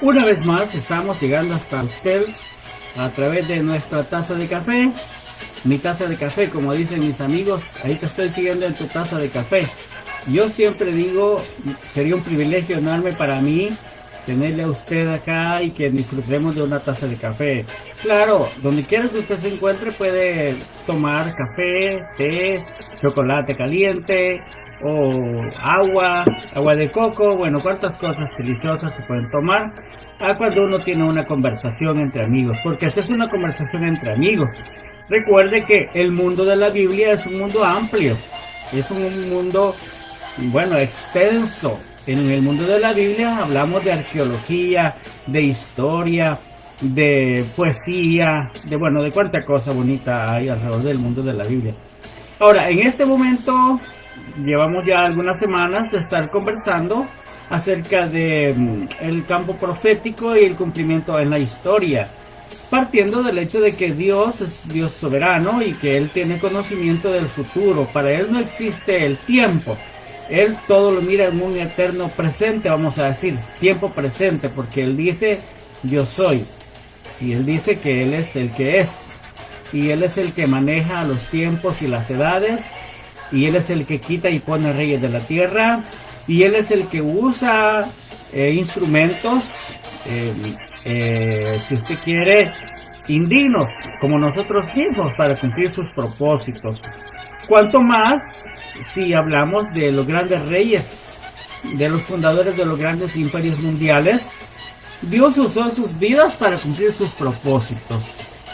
Una vez más estamos llegando hasta usted a través de nuestra taza de café. Mi taza de café, como dicen mis amigos, ahí te estoy siguiendo en tu taza de café. Yo siempre digo, sería un privilegio enorme para mí tenerle a usted acá y que disfrutemos de una taza de café. Claro, donde quiera que usted se encuentre puede tomar café, té, chocolate caliente o agua de coco, bueno, cuántas cosas deliciosas se pueden tomar cuando uno tiene una conversación entre amigos, porque esta es una conversación entre amigos. Recuerde que el mundo de la Biblia es un mundo amplio, es un mundo, bueno, extenso. En el mundo de la Biblia hablamos de arqueología, de historia, de poesía, de cuánta cosa bonita hay alrededor del mundo de la Biblia. Ahora, en este momento llevamos ya algunas semanas de estar conversando acerca de el campo profético y el cumplimiento en la historia, partiendo del hecho de que Dios es Dios soberano y que Él tiene conocimiento del futuro. Para Él no existe el tiempo. Él todo lo mira en un eterno presente, vamos a decir, tiempo presente, porque Él dice, yo soy. Y Él dice que Él es el que es. Y Él es el que maneja los tiempos y las edades. Y Él es el que quita y pone reyes de la tierra. Y Él es el que usa instrumentos, si usted quiere, indignos, como nosotros mismos, para cumplir sus propósitos. Cuanto más si hablamos de los grandes reyes, de los fundadores de los grandes imperios mundiales. Dios usó sus vidas para cumplir sus propósitos.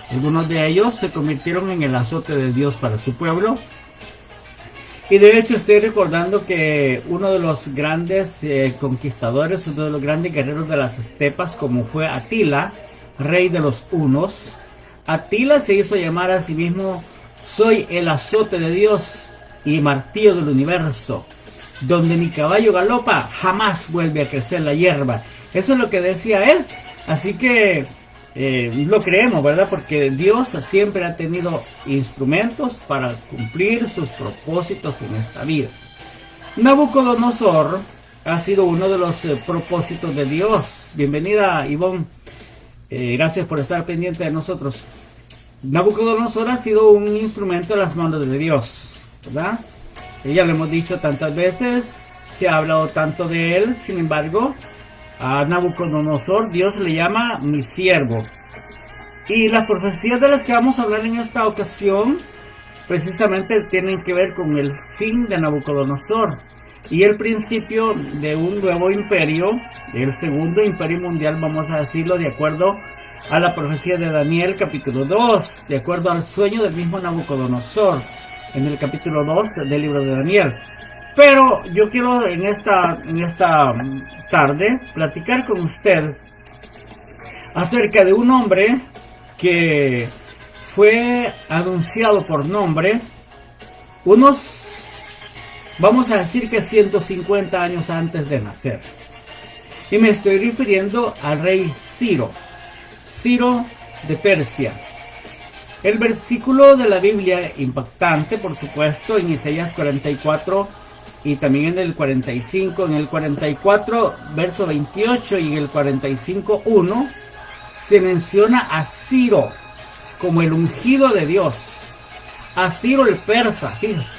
Algunos de ellos se convirtieron en el azote de Dios para su pueblo. Y de hecho estoy recordando que uno de los grandes conquistadores, uno de los grandes guerreros de las estepas, como fue Atila, rey de los hunos. Atila se hizo llamar a sí mismo, soy el azote de Dios y martillo del universo. Donde mi caballo galopa, jamás vuelve a crecer la hierba. Eso es lo que decía él. Así que lo creemos, ¿verdad? Porque Dios siempre ha tenido instrumentos para cumplir sus propósitos en esta vida. Nabucodonosor ha sido uno de los propósitos de Dios. Bienvenida, Ivonne. Gracias por estar pendiente de nosotros. Nabucodonosor ha sido un instrumento en las manos de Dios, ¿verdad? Ya lo hemos dicho tantas veces, se ha hablado tanto de él. Sin embargo, a Nabucodonosor Dios le llama mi siervo. Y las profecías de las que vamos a hablar en esta ocasión precisamente tienen que ver con el fin de Nabucodonosor y el principio de un nuevo imperio, el segundo imperio mundial, vamos a decirlo, de acuerdo a la profecía de Daniel capítulo 2, de acuerdo al sueño del mismo Nabucodonosor en el capítulo 2 del libro de Daniel. Pero yo quiero en esta tarde platicar con usted acerca de un hombre que fue anunciado por nombre vamos a decir que 150 años antes de nacer. Y me estoy refiriendo al rey Ciro de Persia. El versículo de la Biblia impactante, por supuesto, en Isaías 44 y también en el 45, en el 44 verso 28 y en el 45 1, se menciona a Ciro como el ungido de Dios, a Ciro el persa. Fíjense,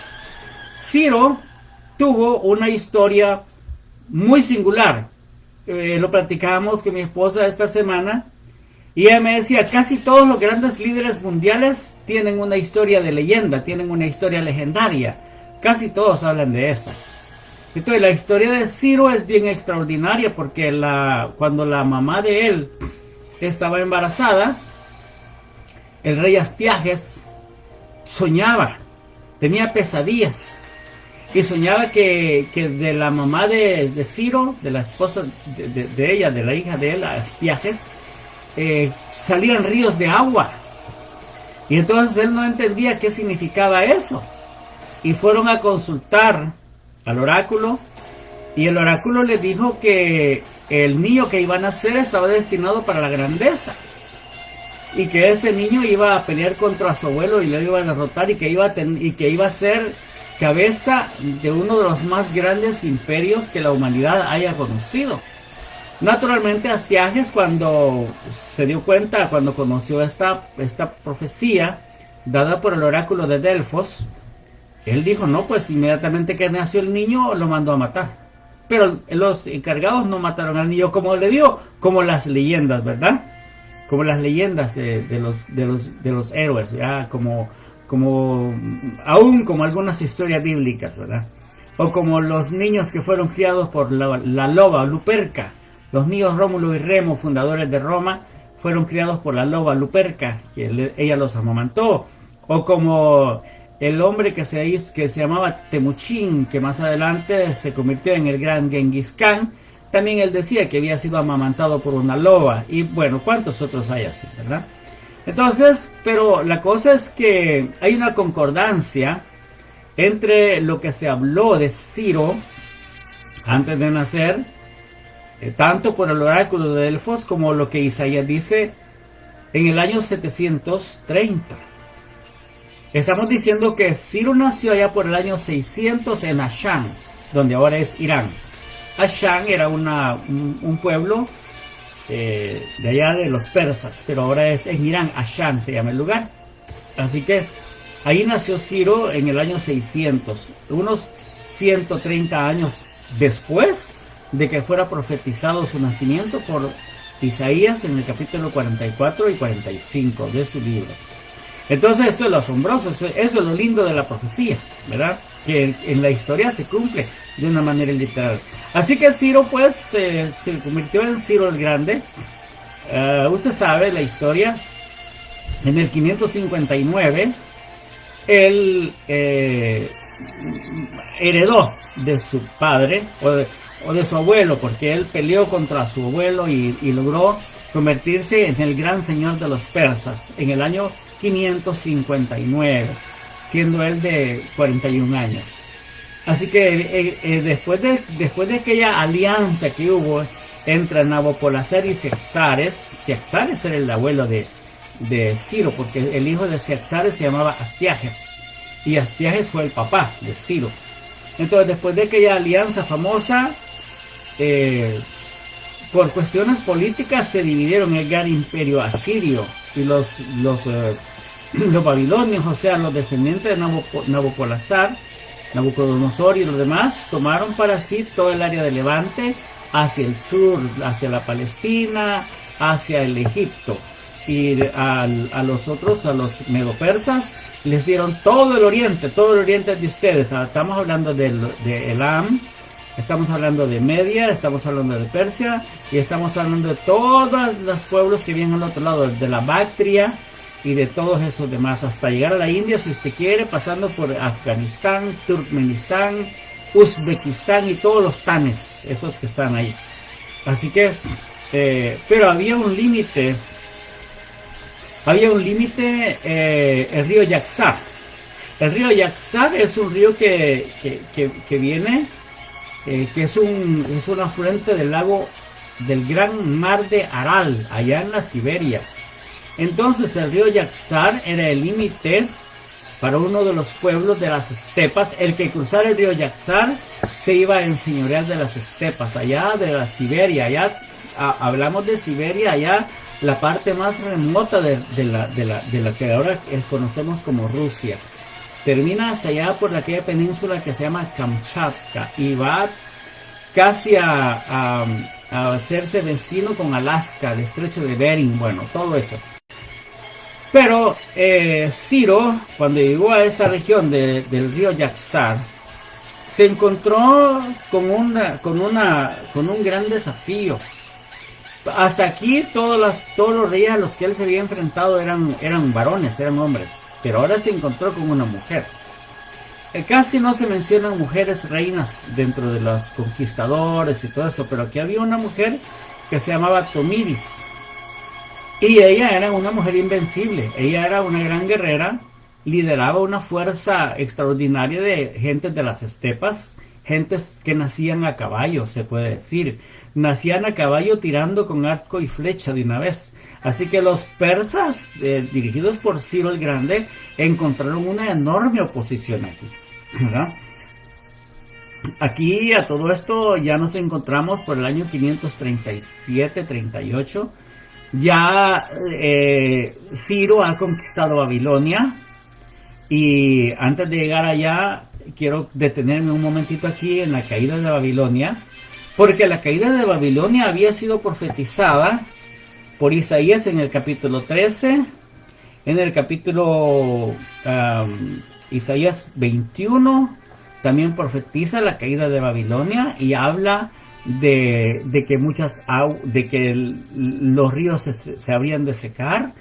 Ciro tuvo una historia muy singular. Lo platicábamos con mi esposa esta semana y ella me decía, casi todos los grandes líderes mundiales tienen una historia de leyenda, tienen una historia legendaria. Casi todos hablan de eso. Entonces la historia de Ciro es bien extraordinaria porque cuando la mamá de él estaba embarazada, el rey Astiages soñaba, tenía pesadillas y soñaba que de la mamá de Ciro, de la esposa de ella, de la hija de él, Astiages, salían ríos de agua. Y entonces él no entendía qué significaba eso. Y fueron a consultar al oráculo. Y el oráculo le dijo que el niño que iba a nacer estaba destinado para la grandeza. Y que ese niño iba a pelear contra su abuelo y lo iba a derrotar. Y que iba a ser cabeza de uno de los más grandes imperios que la humanidad haya conocido. Naturalmente Astiages, cuando se dio cuenta, cuando conoció esta profecía dada por el oráculo de Delfos, él dijo, no, pues inmediatamente que nació el niño lo mandó a matar. Pero los encargados no mataron al niño, como le dio, como las leyendas, ¿verdad? Como las leyendas de los héroes, ¿ya? Aún como algunas historias bíblicas, ¿verdad? O como los niños que fueron criados por la loba Luperca. Los niños Rómulo y Remo, fundadores de Roma, fueron criados por la loba Luperca, que ella los amamantó. O como el hombre que se llamaba Temuchín, que más adelante se convirtió en el gran Genghis Khan. También él decía que había sido amamantado por una loba. Y bueno, ¿cuántos otros hay así, verdad? Entonces, pero la cosa es que hay una concordancia entre lo que se habló de Ciro antes de nacer, tanto por el oráculo de Delfos como lo que Isaías dice en el año 730. Estamos diciendo que Ciro nació allá por el año 600 en Ashán, donde ahora es Irán. Ashán era un pueblo de allá de los persas, pero ahora es en Irán. Ashán se llama el lugar. Así que ahí nació Ciro en el año 600, unos 130 años después de que fuera profetizado su nacimiento por Isaías en el capítulo 44 y 45 de su libro. Entonces esto es lo asombroso, eso es lo lindo de la profecía, ¿verdad? Que en la historia se cumple de una manera literal. Así que Ciro pues se convirtió en Ciro el Grande. Usted sabe la historia. En el 559 él heredó de su padre o de su abuelo, porque él peleó contra su abuelo y logró convertirse en el gran señor de los persas en el año 559, siendo él de 41 años. Así que después de aquella alianza que hubo entre Nabopolassar y Ciaxares era el abuelo de Ciro, porque el hijo de Ciaxares se llamaba Astiages, y Astiages fue el papá de Ciro. Entonces, después de aquella alianza famosa, por cuestiones políticas se dividieron el gran imperio asirio, y los babilonios, o sea, los descendientes de Nabopolassar, Nabucodonosor y los demás, tomaron para sí todo el área de Levante, hacia el sur, hacia la Palestina, hacia el Egipto. Y a los medopersas, les dieron todo el oriente de ustedes. Estamos hablando de Elam, estamos hablando de Media, estamos hablando de Persia, y estamos hablando de todos los pueblos que vienen al otro lado, de la Bactria y de todos esos demás, hasta llegar a la India, si usted quiere, pasando por Afganistán, Turkmenistán, Uzbekistán y todos los tanes, esos que están ahí. Así que, pero había un límite, el río Yaxar. El río Yaxar es un río que viene, que es un afluente del lago del gran mar de Aral, allá en la Siberia. Entonces el río Yaxar era el límite para uno de los pueblos de las estepas. El que cruzara el río Yaxar se iba a enseñorear de las estepas, allá de la Siberia. Allá hablamos de Siberia, allá la parte más remota de la que ahora conocemos como Rusia. Termina hasta allá por aquella península que se llama Kamchatka y va casi a hacerse vecino con Alaska, el estrecho de Bering, bueno, todo eso. Pero Ciro, cuando llegó a esta región del río Yaxar, se encontró con un gran desafío. Hasta aquí todos los reyes a los que él se había enfrentado eran varones, eran hombres, pero ahora se encontró con una mujer. Casi no se mencionan mujeres reinas dentro de los conquistadores y todo eso, pero aquí había una mujer que se llamaba Tomiris. Y ella era una mujer invencible, ella era una gran guerrera, lideraba una fuerza extraordinaria de gentes de las estepas, gentes que nacían a caballo, se puede decir. Nacían a caballo tirando con arco y flecha de una vez. Así que los persas, dirigidos por Ciro el Grande, encontraron una enorme oposición aquí, ¿verdad? Aquí a todo esto ya nos encontramos por el año 537-38. Ya Ciro ha conquistado Babilonia. Y antes de llegar allá, quiero detenerme un momentito aquí en la caída de Babilonia. Porque la caída de Babilonia había sido profetizada por Isaías en el capítulo 13. En el capítulo Isaías 21 también profetiza la caída de Babilonia y habla de que los ríos se habrían de secar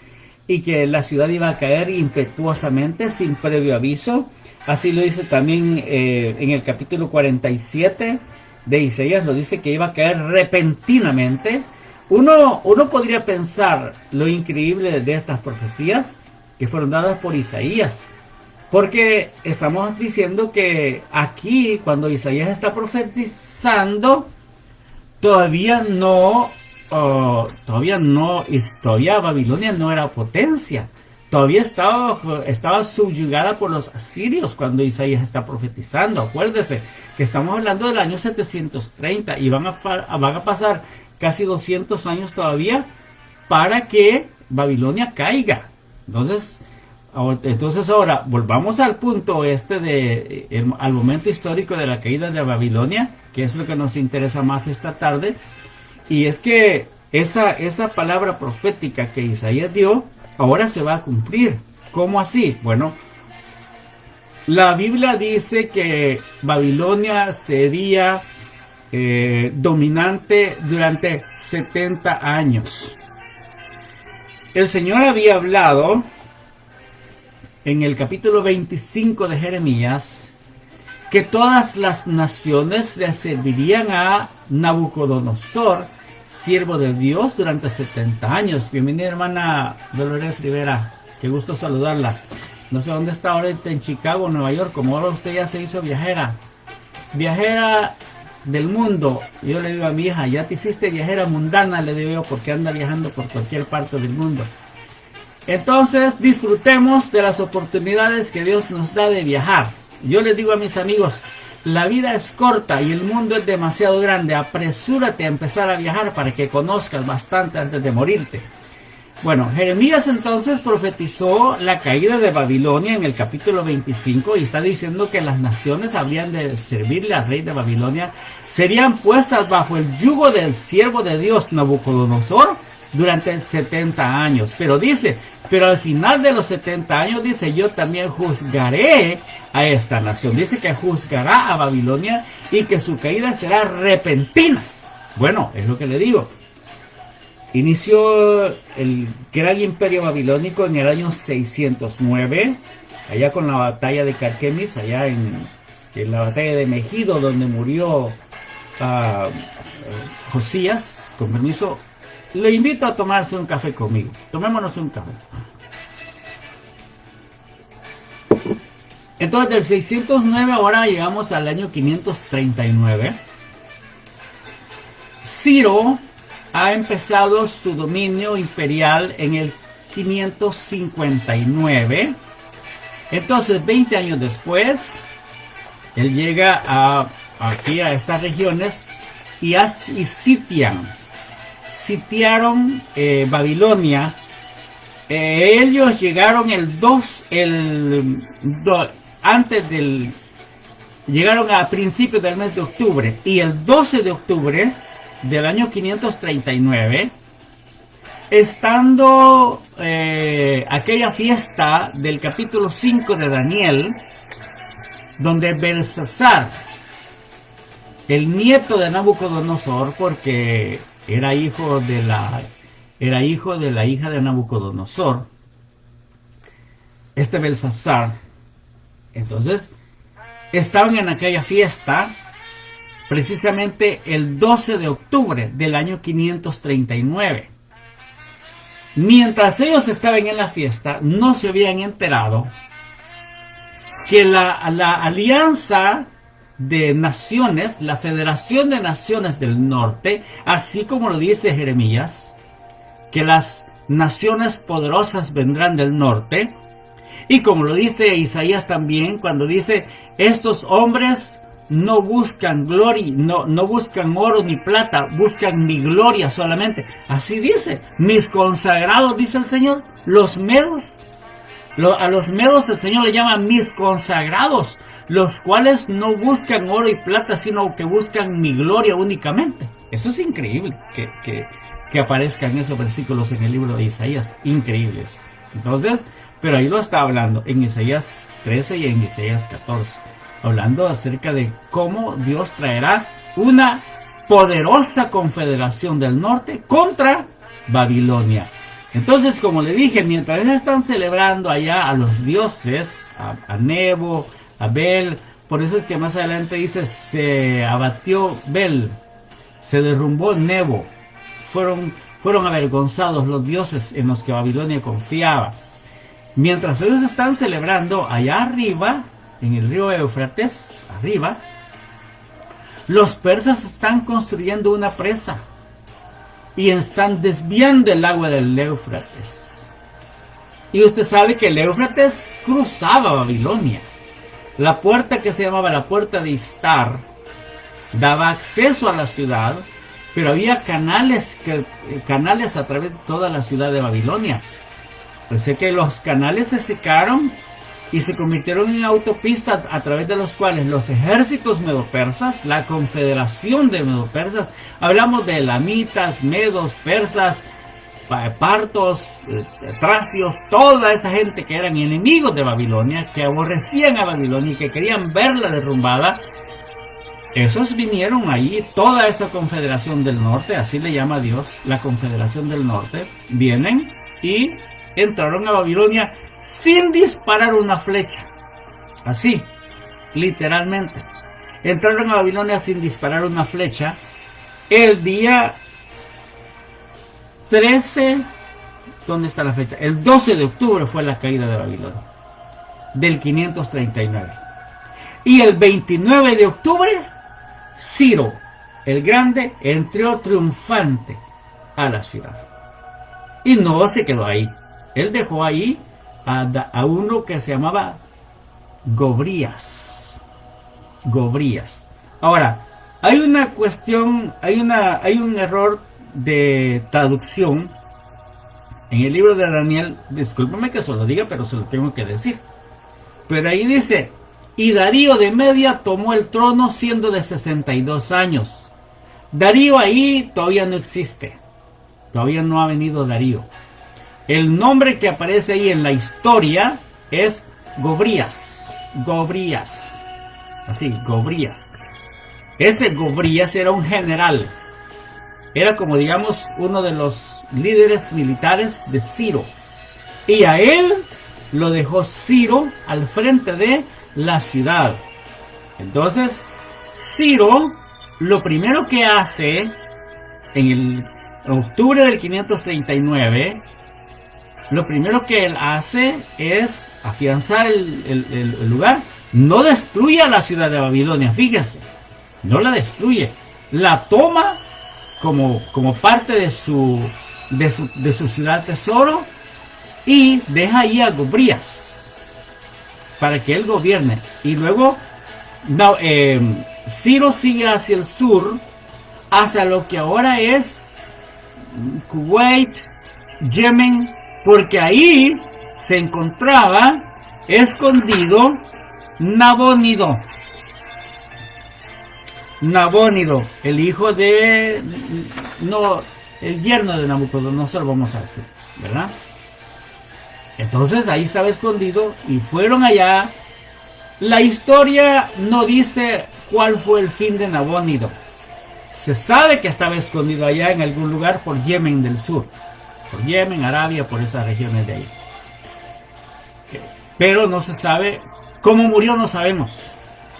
y que la ciudad iba a caer impetuosamente sin previo aviso. Así lo dice también en el capítulo 47 de Isaías, lo dice que iba a caer repentinamente. Uno podría pensar lo increíble de estas profecías que fueron dadas por Isaías, porque estamos diciendo que aquí, cuando Isaías está profetizando, todavía Babilonia no era potencia. Todavía estaba subyugada por los asirios cuando Isaías está profetizando. Acuérdese que estamos hablando del año 730 y van a pasar casi 200 años todavía para que Babilonia caiga. Entonces ahora volvamos al punto al momento histórico de la caída de Babilonia, que es lo que nos interesa más esta tarde. Y es que esa palabra profética que Isaías dio, ahora se va a cumplir. ¿Cómo así? Bueno, la Biblia dice que Babilonia sería dominante durante 70 años. El Señor había hablado en el capítulo 25 de Jeremías que todas las naciones le servirían a Nabucodonosor, siervo de Dios, durante 70 años. Bienvenida, hermana Dolores Rivera, qué gusto saludarla. No sé dónde está ahorita, en Chicago, Nueva York. Como ahora usted ya se hizo viajera del mundo. Yo le digo a mi hija, ya te hiciste viajera mundana, le digo yo, porque anda viajando por cualquier parte del mundo. Entonces disfrutemos de las oportunidades que Dios nos da de viajar. Yo les digo a mis amigos, la vida es corta y el mundo es demasiado grande. Apresúrate a empezar a viajar para que conozcas bastante antes de morirte. Bueno, Jeremías entonces profetizó la caída de Babilonia en el capítulo 25 y está diciendo que las naciones habrían de servirle al rey de Babilonia, serían puestas bajo el yugo del siervo de Dios Nabucodonosor durante 70 años. Pero al final de los 70 años, dice, yo también juzgaré a esta nación. Dice que juzgará a Babilonia y que su caída será repentina. Bueno, es lo que le digo. Inició el gran imperio babilónico en el año 609, allá con la batalla de Carquemis, allá en la batalla de Megido, donde murió Josías. Con permiso, le invito a tomarse un café conmigo. Tomémonos un café. Entonces, del 609 ahora llegamos al año 539. Ciro ha empezado su dominio imperial en el 559. Entonces, 20 años después, él llega aquí a estas regiones y sitiaron Babilonia. Ellos llegaron llegaron a principios del mes de octubre, y el 12 de octubre del año 539, estando aquella fiesta del capítulo 5 de Daniel, donde Belsasar, el nieto de Nabucodonosor, porque era hijo de la hija de Nabucodonosor, Belsasar, entonces estaban en aquella fiesta precisamente el 12 de octubre del año 539. Mientras ellos estaban en la fiesta, no se habían enterado que la alianza de naciones, la Federación de Naciones del Norte, así como lo dice Jeremías, que las naciones poderosas vendrán del norte, y como lo dice Isaías también, cuando dice, estos hombres no buscan gloria, no buscan oro ni plata, buscan mi gloria solamente. Así dice, mis consagrados, dice el Señor, los medos. A los medos el Señor le llama mis consagrados, los cuales no buscan oro y plata, sino que buscan mi gloria únicamente. Eso es increíble, que aparezcan esos versículos en el libro de Isaías, increíbles. Entonces, pero ahí lo está hablando en Isaías 13 y en Isaías 14, hablando acerca de cómo Dios traerá una poderosa confederación del norte contra Babilonia. Entonces, como le dije, mientras están celebrando allá a los dioses, a Nebo, a Bel, por eso es que más adelante dice, se abatió Bel, se derrumbó Nebo, fueron avergonzados los dioses en los que Babilonia confiaba. Mientras ellos están celebrando allá arriba, en el río Éufrates, arriba, los persas están construyendo una presa y están desviando el agua del Éufrates. Y usted sabe que el Éufrates cruzaba Babilonia. La puerta que se llamaba la puerta de Istar daba acceso a la ciudad, pero había canales a través de toda la ciudad de Babilonia. Pensé que los canales se secaron y se convirtieron en autopistas a través de los cuales los ejércitos medopersas, la confederación de medopersas, hablamos de elamitas, medos, persas, partos, tracios, toda esa gente que eran enemigos de Babilonia, que aborrecían a Babilonia y que querían verla derrumbada, esos vinieron ahí, toda esa confederación del norte, así le llama Dios, la confederación del norte, vienen y entraron a Babilonia sin disparar una flecha. Así, literalmente. Entraron a Babilonia sin disparar una flecha. El día 13, ¿dónde está la fecha? El 12 de octubre fue la caída de Babilonia, del 539. Y el 29 de octubre, Ciro el Grande entró triunfante a la ciudad. Y no se quedó ahí. Él dejó ahí a uno que se llamaba Gobrías. Ahora, hay una cuestión, hay un error de traducción en el libro de Daniel. Discúlpame que se lo diga, pero se lo tengo que decir. Pero ahí dice, y Darío de Media tomó el trono siendo de 62 años. Darío ahí todavía no existe. Todavía no ha venido Darío. El nombre que aparece ahí en la historia es Gobrías. Así, Gobrías. Ese Gobrías era un general. Era como digamos uno de los líderes militares de Ciro. Y a él lo dejó Ciro al frente de la ciudad. Entonces, Ciro lo primero que hace en el octubre del 539, lo primero que él hace es afianzar el lugar. No destruye a la ciudad de Babilonia, fíjese, no la destruye, la toma como parte de su ciudad tesoro y deja ahí a Gobrías para que él gobierne. Y luego Ciro sigue hacia el sur, hacia lo que ahora es Kuwait, Yemen, porque ahí se encontraba escondido Nabónido, el hijo de, el yerno de Nabucodonosor, vamos a decir, ¿verdad? Entonces ahí estaba escondido y fueron allá. La historia no dice cuál fue el fin de Nabónido. Se sabe que estaba escondido allá en algún lugar por Yemen del sur, por Yemen, Arabia, por esas regiones de ahí. Pero no se sabe cómo murió, no sabemos.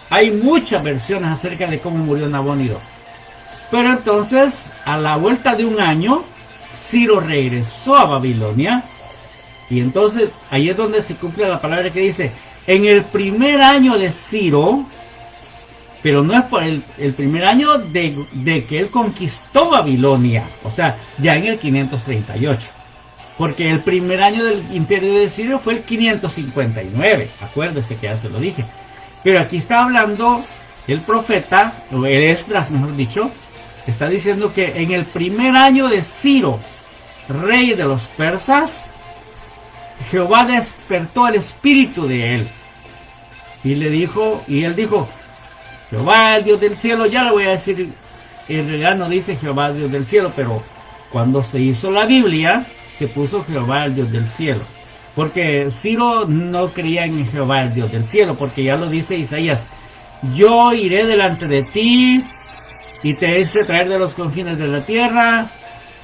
Hay muchas versiones acerca de cómo murió Nabónido. Pero entonces, a la vuelta de un año, Ciro regresó a Babilonia. Y entonces, ahí es donde se cumple la palabra que dice, en el primer año de Ciro, pero no es por el primer año de que él conquistó Babilonia, o sea, ya en el 538. Porque el primer año del imperio de Ciro fue el 559, acuérdese que ya se lo dije. Pero aquí está hablando el profeta, o el Esdras mejor dicho, está diciendo que en el primer año de Ciro, rey de los persas, Jehová despertó el espíritu de él. Y él dijo, Jehová, el Dios del cielo, ya le voy a decir, en realidad no dice Jehová, Dios del cielo, pero cuando se hizo la Biblia, se puso Jehová, el Dios del cielo. Porque Ciro no creía en Jehová, el Dios del cielo, porque ya lo dice Isaías, yo iré delante de ti y te hice traer de los confines de la tierra,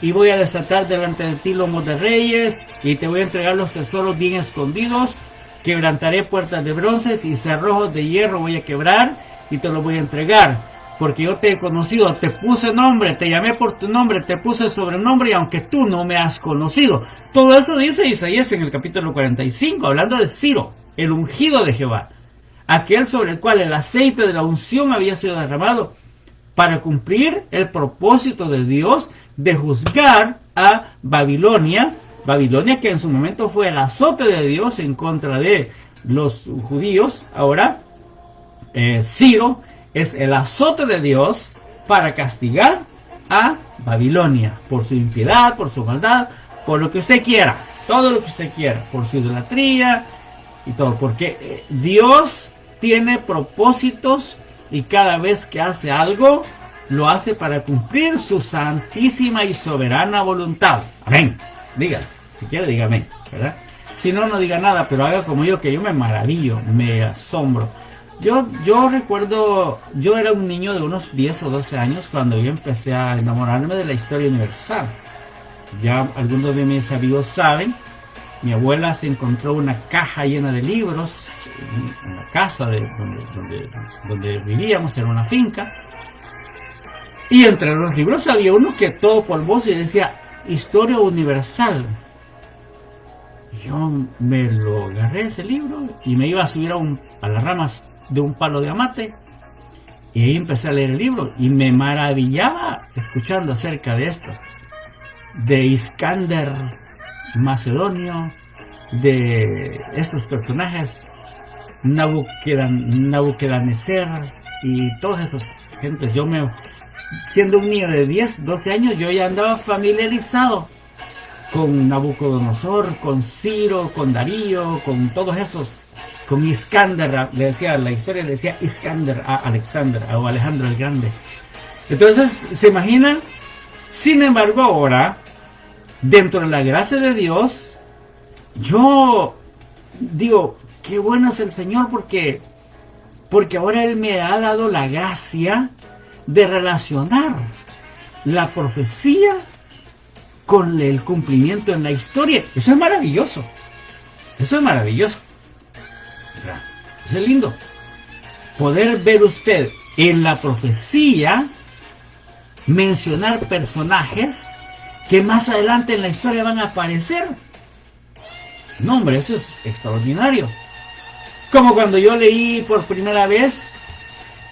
y voy a desatar delante de ti lomos de reyes, y te voy a entregar los tesoros bien escondidos, quebrantaré puertas de bronce y cerrojos de hierro voy a quebrar, y te los voy a entregar. Porque yo te he conocido, te puse nombre, te llamé por tu nombre, te puse sobrenombre, y aunque tú no me has conocido. Todo eso dice Isaías en el capítulo 45, hablando de Ciro, el ungido de Jehová, aquel sobre el cual el aceite de la unción había sido derramado, para cumplir el propósito de Dios de juzgar a Babilonia. Babilonia, que en su momento fue el azote de Dios en contra de los judíos. Ahora, Ciro es el azote de Dios para castigar a Babilonia por su impiedad, por su maldad, por lo que usted quiera, todo lo que usted quiera, por su idolatría y todo, porque Dios tiene propósitos y cada vez que hace algo, lo hace para cumplir su santísima y soberana voluntad. Amén. Dígalo, si quiere diga amén, ¿verdad? Si no, no diga nada, pero haga como yo, que yo me maravillo, me asombro. Yo recuerdo, yo era un niño de unos 10 o 12 años cuando yo empecé a enamorarme de la historia universal. Ya algunos de mis amigos saben, mi abuela se encontró una caja llena de libros en la casa donde vivíamos, en una finca. Y entre los libros había uno que todo polvoso y decía Historia Universal. Y yo me lo agarré ese libro y me iba a subir a las ramas de un palo de amate. Y ahí empecé a leer el libro y me maravillaba escuchando acerca de estos. De Iskander Macedonio, de estos personajes, Nabucodonosor y todas esas gentes. Siendo un niño de 10, 12 años, yo ya andaba familiarizado con Nabucodonosor, con Ciro, con Darío, con todos esos, con Iskander, la historia le decía Iskander a Alexander, o Alejandro el Grande. Entonces, ¿se imagina? Sin embargo, ahora, dentro de la gracia de Dios, yo digo, qué bueno es el Señor, porque ahora Él me ha dado la gracia de relacionar la profecía con el cumplimiento en la historia. Eso es maravilloso. Eso es maravilloso. Eso es lindo. Poder ver usted en la profecía mencionar personajes que más adelante en la historia van a aparecer. No, hombre, eso es extraordinario. Como cuando yo leí por primera vez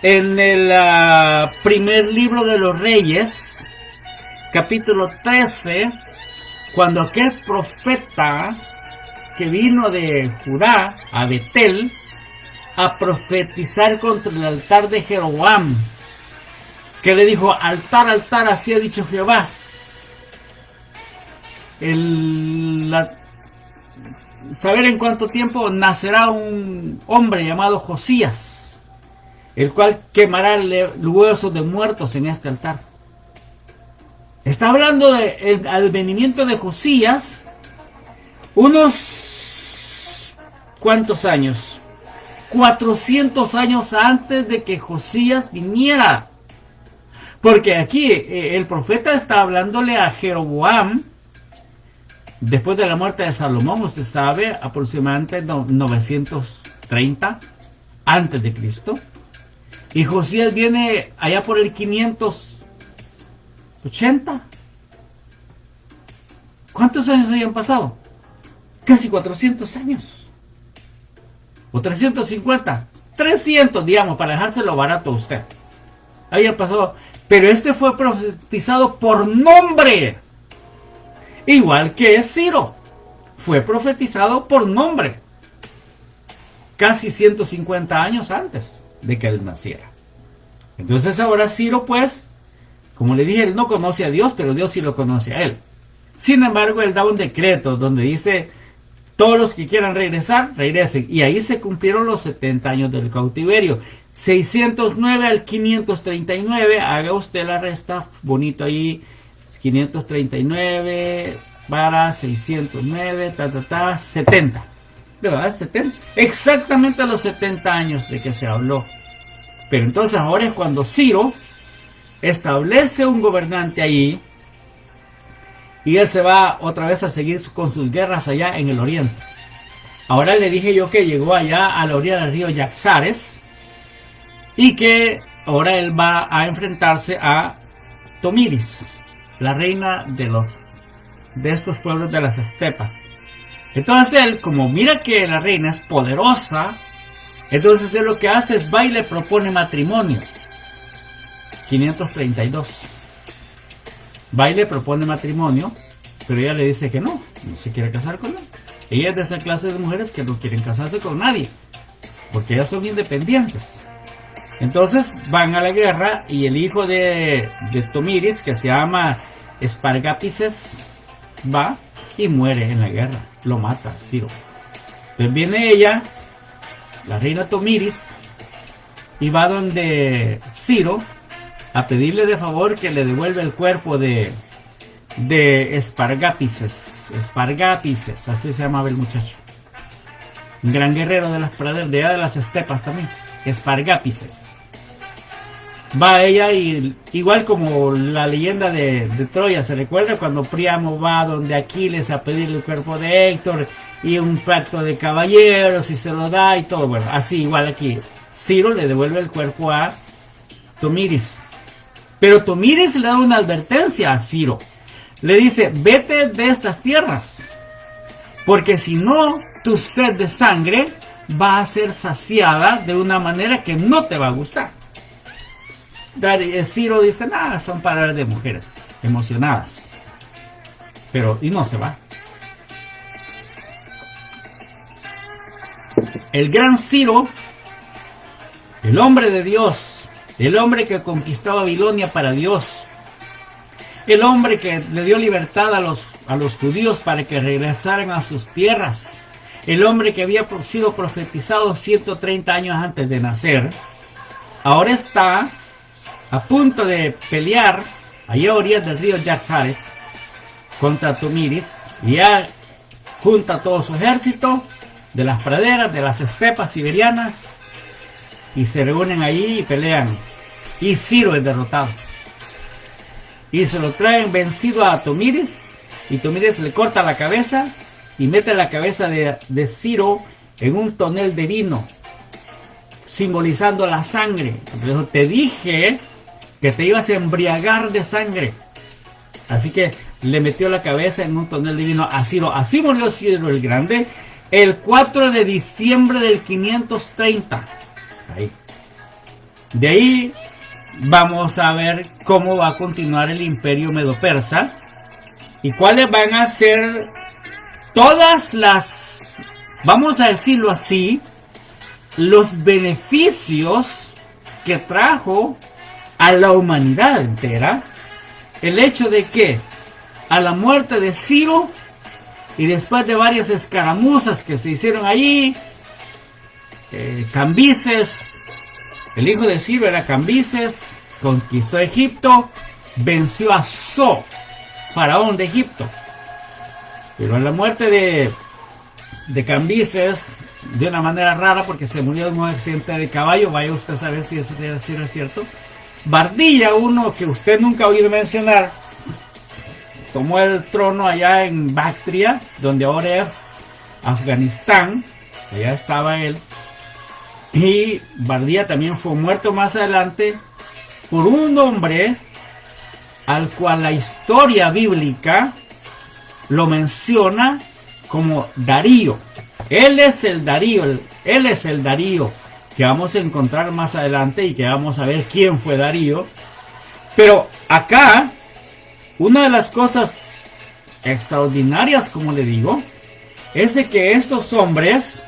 en el primer libro de los Reyes, capítulo 13, cuando aquel profeta que vino de Judá a Betel a profetizar contra el altar de Jeroboam, que le dijo, altar, altar, así ha dicho Jehová. Saber en cuánto tiempo nacerá un hombre llamado Josías, el cual quemará huesos de muertos en este altar. Está hablando del advenimiento de Josías, unos ¿cuántos años? 400 años antes de que Josías viniera. Porque aquí el profeta está hablándole a Jeroboam después de la muerte de Salomón, usted sabe, aproximadamente 930 antes de Cristo. Y Josías viene allá por el 580. ¿Cuántos años habían pasado? Casi 400 años. O 350. 300, digamos, para dejárselo barato a usted. Había pasado. Pero este fue profetizado por nombre. Igual que Ciro. Fue profetizado por nombre. Casi 150 años antes de que él naciera. Entonces ahora Ciro, pues, como le dije, él no conoce a Dios, pero Dios sí lo conoce a él. Sin embargo, él da un decreto donde dice, todos los que quieran regresar, regresen. Y ahí se cumplieron los 70 años del cautiverio. 609 al 539, haga usted la resta, bonito ahí, 539 para 609, 70. ¿Verdad? 70. Exactamente a los 70 años de que se habló. Pero entonces ahora es cuando Ciro establece un gobernante ahí y él se va otra vez a seguir con sus guerras allá en el oriente. Ahora le dije yo que llegó allá a la orilla del río Yaxares y que ahora él va a enfrentarse a Tomiris, la reina de estos pueblos de las estepas. Entonces él, como mira que la reina es poderosa, entonces él lo que hace es va y le propone matrimonio. 532. Va y le propone matrimonio, pero ella le dice que no se quiere casar con él. Ella es de esa clase de mujeres que no quieren casarse con nadie, porque ellas son independientes. Entonces van a la guerra y el hijo de Tomiris, que se llama Espargapises, va y muere en la guerra. Lo mata Ciro. Entonces viene ella, la reina Tomiris, y va donde Ciro a pedirle de favor que le devuelva el cuerpo de Espargapises. Espargapises, así se llamaba el muchacho. Un gran guerrero de las praderas, de las estepas también. Espargapises. Va ella y igual como la leyenda de Troya, ¿se recuerda cuando Príamo va donde Aquiles a pedirle el cuerpo de Héctor y un pacto de caballeros y se lo da y todo? Bueno, así igual aquí. Ciro le devuelve el cuerpo a Tomiris. Pero Tomiris le da una advertencia a Ciro. Le dice, vete de estas tierras, porque si no, tu sed de sangre va a ser saciada de una manera que no te va a gustar. Ciro dice, nada, son palabras de mujeres emocionadas. Y no se va. El gran Ciro, el hombre de Dios, el hombre que conquistó Babilonia para Dios, el hombre que le dio libertad a los judíos para que regresaran a sus tierras, el hombre que había sido profetizado 130 años antes de nacer, ahora está a punto de pelear allá a orillas del río Yaxares contra Tomiris, y ya junta a todo su ejército de las praderas, de las estepas siberianas, y se reúnen ahí y pelean, y Ciro es derrotado y se lo traen vencido a Tomiris, y Tomiris le corta la cabeza y mete la cabeza de Ciro en un tonel de vino, simbolizando la sangre. Entonces, te dije que te ibas a embriagar de sangre. Así que le metió la cabeza en un tonel de vino a Ciro. Así murió Ciro el Grande el 4 de diciembre del 530. Ahí. De ahí vamos a ver cómo va a continuar el imperio medo-persa y cuáles van a ser todas las, vamos a decirlo así, los beneficios que trajo a la humanidad entera el hecho de que a la muerte de Ciro y después de varias escaramuzas que se hicieron allí, Cambises, el hijo de Ciro era Cambises, conquistó Egipto, venció a So, faraón de Egipto. Pero a la muerte de Cambises, de una manera rara porque se murió en un accidente de caballo, vaya usted a saber si eso es cierto, Bardilla, uno que usted nunca ha oído mencionar, tomó el trono allá en Bactria, donde ahora es Afganistán, allá estaba él, y Bardilla también fue muerto más adelante por un hombre al cual la historia bíblica lo menciona como Darío. Él es el Darío que vamos a encontrar más adelante y que vamos a ver quién fue Darío. Pero acá, una de las cosas extraordinarias, como le digo, es de que estos hombres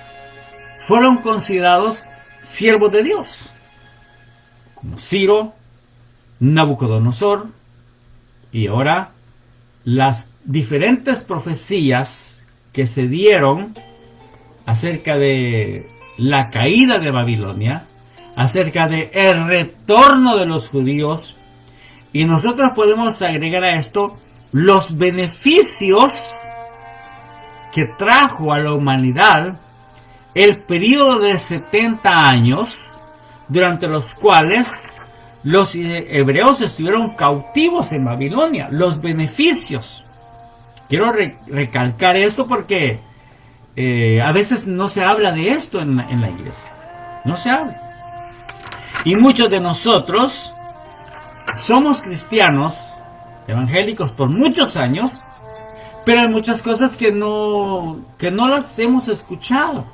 fueron considerados siervos de Dios. como Ciro, Nabucodonosor, y ahora las diferentes profecías que se dieron acerca de la caída de Babilonia, acerca de el retorno de los judíos, y nosotros podemos agregar a esto los beneficios que trajo a la humanidad el periodo de 70 años, durante los cuales los hebreos estuvieron cautivos en Babilonia, los beneficios. Quiero recalcar esto porque a veces no se habla de esto en la iglesia. No se habla. Y muchos de nosotros somos cristianos evangélicos por muchos años, pero hay muchas cosas que no las hemos escuchado.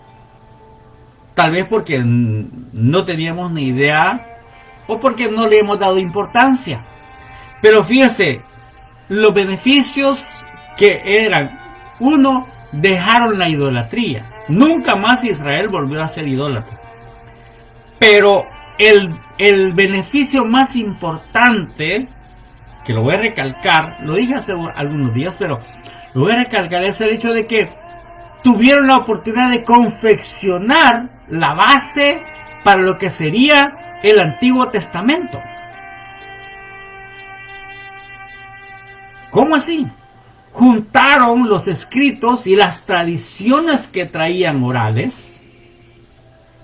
Tal vez porque no teníamos ni idea o porque no le hemos dado importancia. Pero fíjese, los beneficios que eran: uno, dejaron la idolatría. Nunca más Israel volvió a ser idólatra. Pero el beneficio más importante, que lo voy a recalcar, lo dije hace algunos días, pero lo voy a recalcar, es el hecho de que tuvieron la oportunidad de confeccionar la base para lo que sería el Antiguo Testamento. ¿Cómo así? Juntaron los escritos y las tradiciones que traían orales,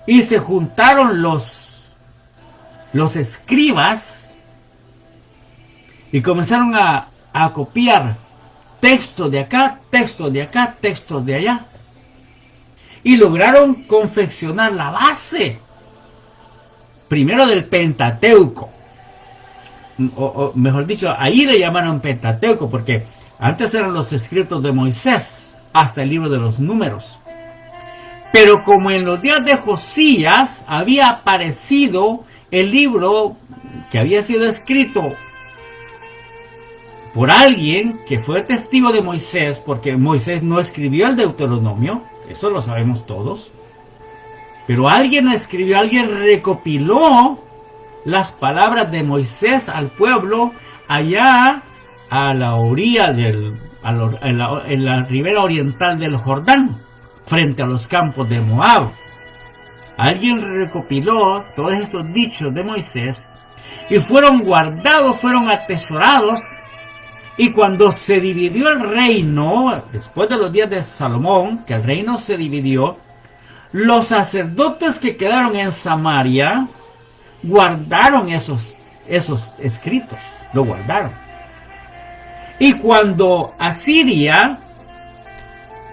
y se juntaron los escribas y comenzaron a copiar textos de acá, textos de acá, textos de allá, y lograron confeccionar la base primero del Pentateuco, o mejor dicho, ahí le llamaron Pentateuco porque antes eran los escritos de Moisés hasta el libro de los Números. Pero como en los días de Josías había aparecido el libro que había sido escrito por alguien que fue testigo de Moisés, porque Moisés no escribió el Deuteronomio, eso lo sabemos todos, pero alguien escribió, alguien recopiló las palabras de Moisés al pueblo allá a la orilla en la ribera oriental del Jordán, frente a los campos de Moab. Alguien recopiló todos esos dichos de Moisés y fueron guardados, fueron atesorados. Y cuando se dividió el reino, después de los días de Salomón, que el reino se dividió, los sacerdotes que quedaron en Samaria guardaron esos escritos, lo guardaron. Y cuando Asiria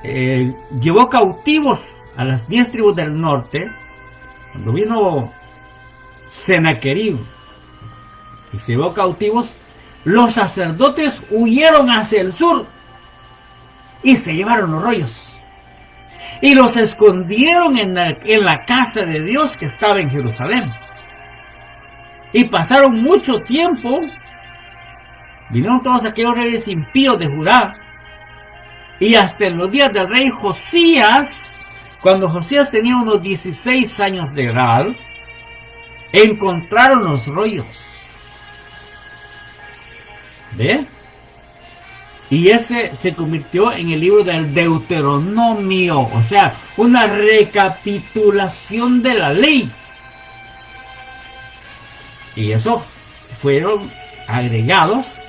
llevó cautivos a las 10 tribus del norte, cuando vino Sennacherib y se llevó cautivos, los sacerdotes huyeron hacia el sur y se llevaron los rollos y los escondieron en la casa de Dios que estaba en Jerusalén. Y pasaron mucho tiempo, vinieron todos aquellos reyes impíos de Judá, y hasta en los días del rey Josías, cuando Josías tenía unos 16 años de edad, encontraron los rollos. ¿Ve? Y ese se convirtió en el libro del Deuteronomio, o sea, una recapitulación de la ley. Y eso fueron agregados,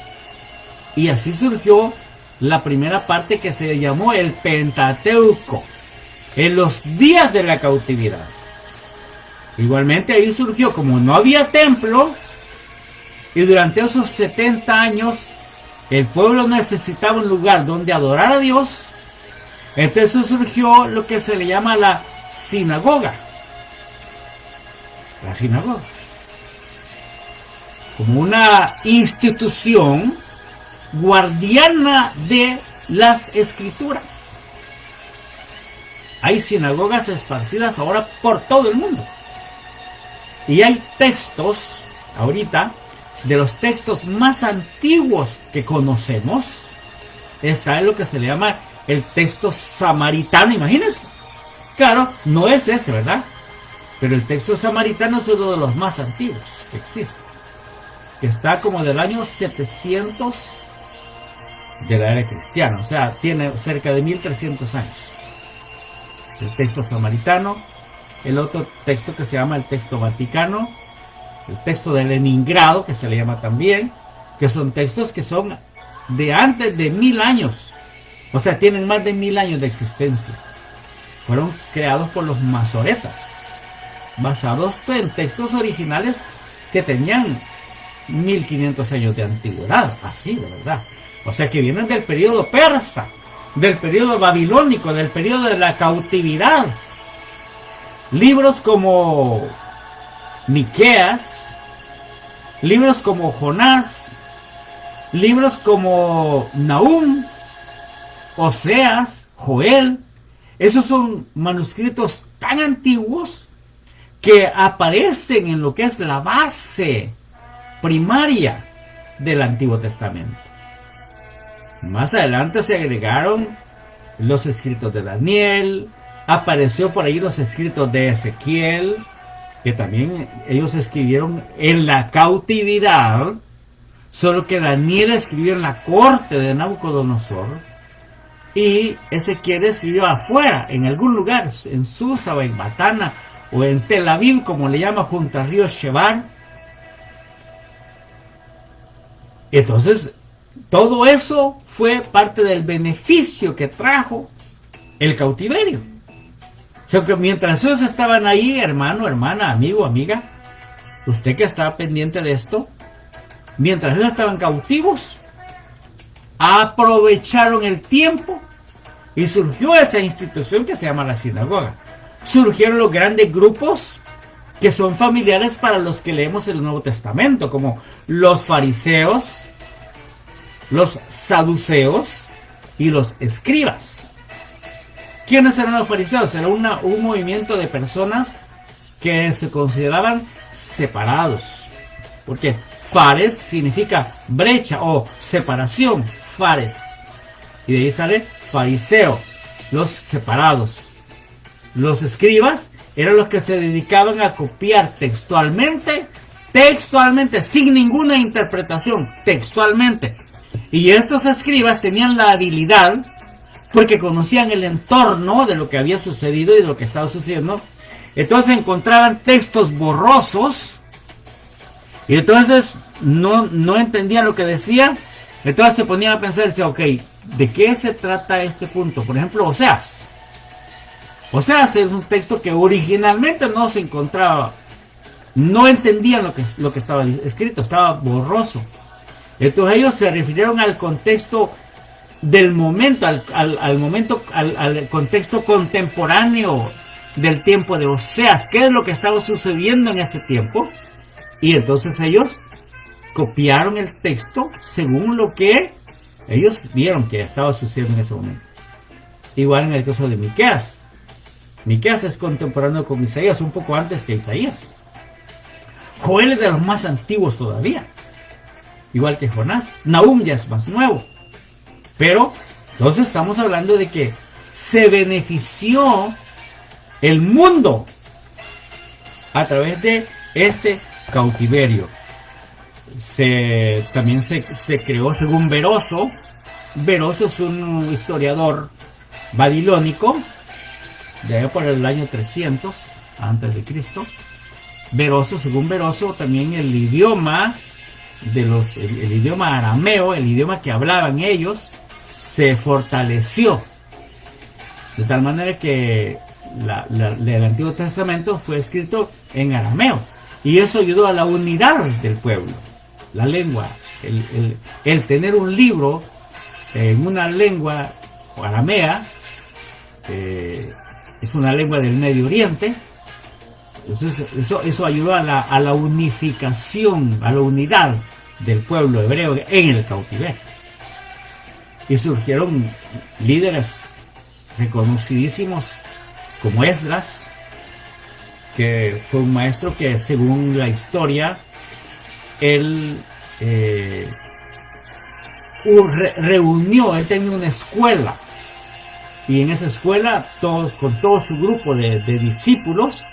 y así surgió la primera parte que se llamó el Pentateuco, en los días de la cautividad. Igualmente ahí surgió, como no había templo, y durante esos 70 años el pueblo necesitaba un lugar donde adorar a Dios, entonces surgió lo que se le llama la sinagoga. La sinagoga, como una institución guardiana de las escrituras. Hay sinagogas esparcidas ahora por todo el mundo. Y hay textos, ahorita, de los textos más antiguos que conocemos, está en lo que se le llama el texto samaritano, imagínense. Claro, no es ese, ¿verdad? Pero el texto samaritano es uno de los más antiguos que existe, que está como del año 700 de la era cristiana, o sea, tiene cerca de 1300 años. El texto samaritano, el otro texto que se llama el texto vaticano, el texto de Leningrado, que se le llama también, que son textos que son de antes de 1000 años, o sea, tienen más de 1000 años de existencia. Fueron creados por los masoretas, basados en textos originales que tenían 1500 años de antigüedad, así de verdad. O sea que vienen del periodo persa, del periodo babilónico, del periodo de la cautividad. Libros como Miqueas, libros como Jonás, libros como Nahum, Oseas, Joel, esos son manuscritos tan antiguos que aparecen en lo que es la base primaria del Antiguo Testamento. Más adelante se agregaron los escritos de Daniel, apareció por ahí los escritos de Ezequiel, que también ellos escribieron en la cautividad, solo que Daniel escribió en la corte de Nabucodonosor y Ezequiel escribió afuera, en algún lugar, en Susa o en Matana o en Tel Aviv, como le llama, junto al río Shebar. Entonces, todo eso fue parte del beneficio que trajo el cautiverio. O sea, que mientras ellos estaban ahí, hermano, hermana, amigo, amiga, usted que estaba pendiente de esto, mientras ellos estaban cautivos, aprovecharon el tiempo y surgió esa institución que se llama la sinagoga. Surgieron los grandes grupos que son familiares para los que leemos el Nuevo Testamento, como los fariseos, los saduceos y los escribas. ¿Quiénes eran los fariseos? Era un movimiento de personas que se consideraban separados. Porque fares significa brecha o separación. Fares. Y de ahí sale fariseo, los separados. Los escribas eran los que se dedicaban a copiar textualmente, sin ninguna interpretación, textualmente. Y estos escribas tenían la habilidad, porque conocían el entorno de lo que había sucedido y de lo que estaba sucediendo. Entonces encontraban textos borrosos y entonces no entendían lo que decía. Entonces se ponían a pensar, ok, ¿de qué se trata este punto? Por ejemplo, Oseas. Oseas es un texto que originalmente no se encontraba, no entendían lo que estaba escrito, estaba borroso. Entonces ellos se refirieron al contexto del momento, al contexto contemporáneo del tiempo de Oseas. ¿Qué es lo que estaba sucediendo en ese tiempo? Y entonces ellos copiaron el texto según lo que ellos vieron que estaba sucediendo en ese momento. Igual en el caso de Miqueas. Miqueas es contemporáneo con Isaías, un poco antes que Isaías. Joel es de los más antiguos todavía, igual que Jonás. Nahum ya es más nuevo. Pero entonces estamos hablando de que se benefició el mundo a través de este cautiverio. También se creó, según Beroso. Beroso es un historiador babilónico de allá por el año 300 antes de Cristo. Beroso, según Beroso, también el idioma el idioma arameo, el idioma que hablaban ellos, se fortaleció de tal manera que el Antiguo Testamento fue escrito en arameo, y eso ayudó a la unidad del pueblo. La lengua, el tener un libro en una lengua aramea, es una lengua del Medio Oriente. Entonces eso ayudó a la unificación, a la unidad del pueblo hebreo en el cautiverio. Y surgieron líderes reconocidísimos como Esdras, que fue un maestro que, según la historia, él él tenía una escuela, y en esa escuela con todo su grupo de discípulos,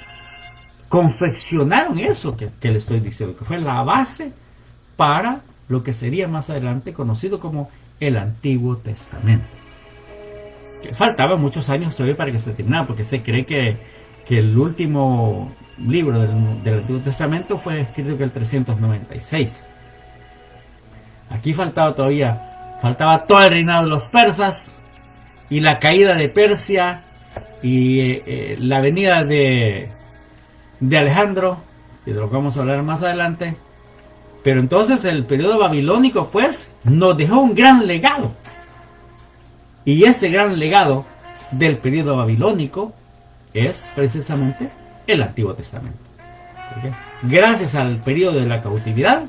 confeccionaron eso que le estoy diciendo, que fue la base para lo que sería más adelante conocido como el Antiguo Testamento. Que faltaban muchos años todavía para que se terminara, porque se cree que el último libro del Antiguo Testamento fue escrito en el 396. Aquí faltaba todo el reinado de los persas y la caída de Persia y la venida de Alejandro, y de lo que vamos a hablar más adelante. Pero entonces el periodo babilónico pues nos dejó un gran legado, y ese gran legado del periodo babilónico es precisamente el Antiguo Testamento. ¿Okay? Gracias al periodo de la cautividad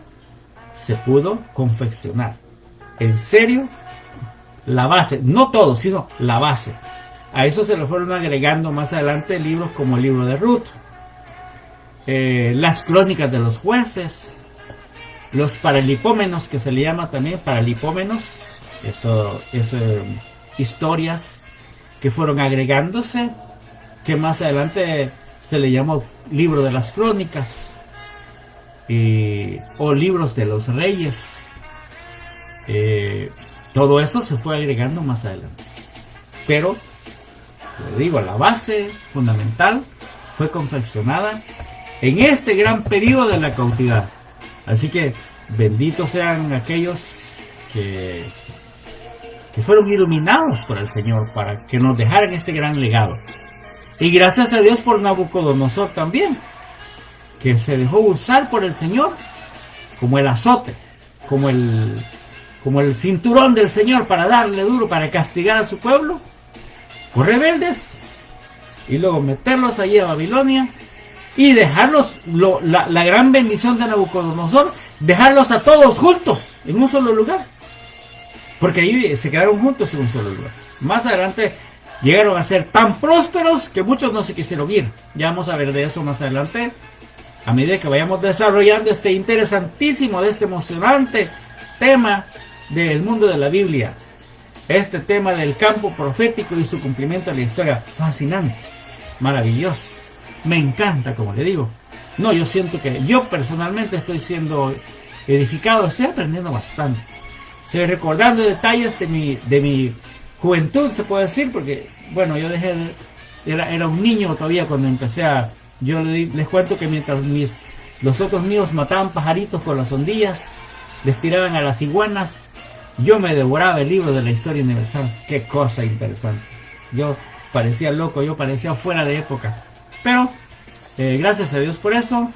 se pudo confeccionar en serio la base, no todo, sino la base. A eso se le fueron agregando más adelante libros como el libro de Ruth, las crónicas de los jueces, los paralipómenos, que se le llama también paralipómenos, eso historias que fueron agregándose, que más adelante se le llamó libro de las crónicas, o libros de los reyes. Todo eso se fue agregando más adelante, pero lo digo, la base fundamental fue confeccionada en este gran periodo de la cautividad. Así que benditos sean aquellos que fueron iluminados por el Señor para que nos dejaran este gran legado. Y gracias a Dios por Nabucodonosor también, que se dejó usar por el Señor como el azote, como el cinturón del Señor para darle duro, para castigar a su pueblo por rebeldes, y luego meterlos allí a Babilonia y dejarlos, la gran bendición de Nabucodonosor, dejarlos a todos juntos en un solo lugar, porque ahí se quedaron juntos en un solo lugar. Más adelante llegaron a ser tan prósperos que muchos no se quisieron ir. Ya vamos a ver de eso más adelante, a medida que vayamos desarrollando este interesantísimo, este emocionante tema del mundo de la Biblia, este tema del campo profético y su cumplimiento en la historia. Fascinante, maravilloso, me encanta, como le digo. No, yo siento que yo personalmente estoy siendo edificado, estoy aprendiendo bastante, estoy recordando detalles de mi juventud, se puede decir, porque bueno, yo era un niño todavía cuando empecé yo les cuento que mientras los otros míos mataban pajaritos con las ondillas, les tiraban a las iguanas, yo me devoraba el libro de la historia universal. Qué cosa interesante. Yo parecía loco, yo parecía fuera de época, pero gracias a Dios por eso,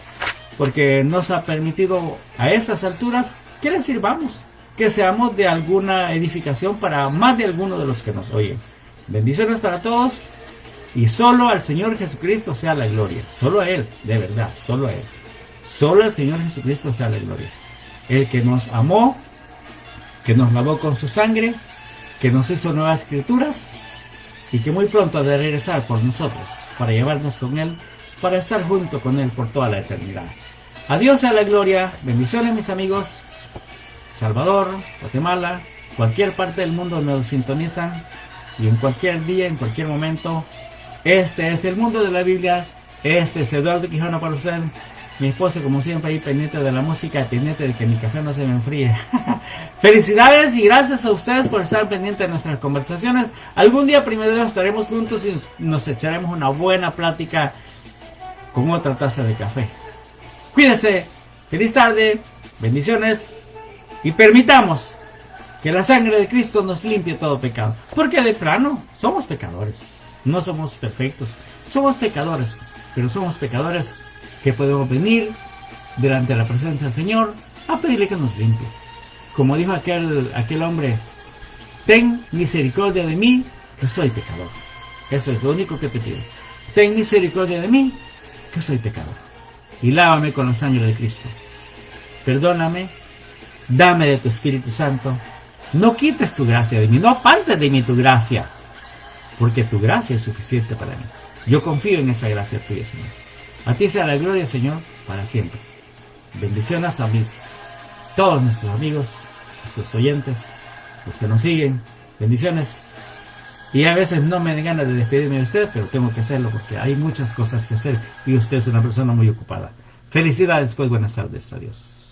porque nos ha permitido a estas alturas que les sirvamos, que seamos de alguna edificación para más de alguno de los que nos oyen. Bendiciones para todos, y solo al Señor Jesucristo sea la gloria. Solo a Él, de verdad, solo a Él. Solo al Señor Jesucristo sea la gloria. El que nos amó, que nos lavó con su sangre, que nos hizo nuevas criaturas, y que muy pronto ha de regresar por nosotros para llevarnos con Él, para estar junto con Él por toda la eternidad. A Dios sea la gloria. Bendiciones, mis amigos. Salvador, Guatemala, cualquier parte del mundo donde nos sintonizan, y en cualquier día, en cualquier momento. Este es el mundo de la Biblia. Este es Eduardo Quijano para usted. Mi esposa, como siempre, ahí pendiente de la música, pendiente de que mi café no se me enfríe. Felicidades y gracias a ustedes por estar pendientes de nuestras conversaciones. Algún día, primero de Dios, estaremos juntos y nos echaremos una buena plática con otra taza de café. Cuídese. Feliz tarde. Bendiciones. Y permitamos que la sangre de Cristo nos limpie todo pecado. Porque de plano somos pecadores. No somos perfectos. Somos pecadores. Pero somos pecadores que podemos venir delante de la presencia del Señor a pedirle que nos limpie. Como dijo aquel hombre: ten misericordia de mí, que soy pecador. Eso es lo único que te pido. Ten misericordia de mí, que soy pecador. Y lávame con la sangre de Cristo. Perdóname. Dame de tu Espíritu Santo. No quites tu gracia de mí. No apartes de mí tu gracia. Porque tu gracia es suficiente para mí. Yo confío en esa gracia tuya, Señor. A ti sea la gloria, Señor, para siempre. Bendiciones a todos nuestros amigos, nuestros oyentes, los que nos siguen. Bendiciones Y a veces no me dan ganas de despedirme de usted, pero tengo que hacerlo porque hay muchas cosas que hacer y usted es una persona muy ocupada. Felicidades, pues buenas tardes. Adiós.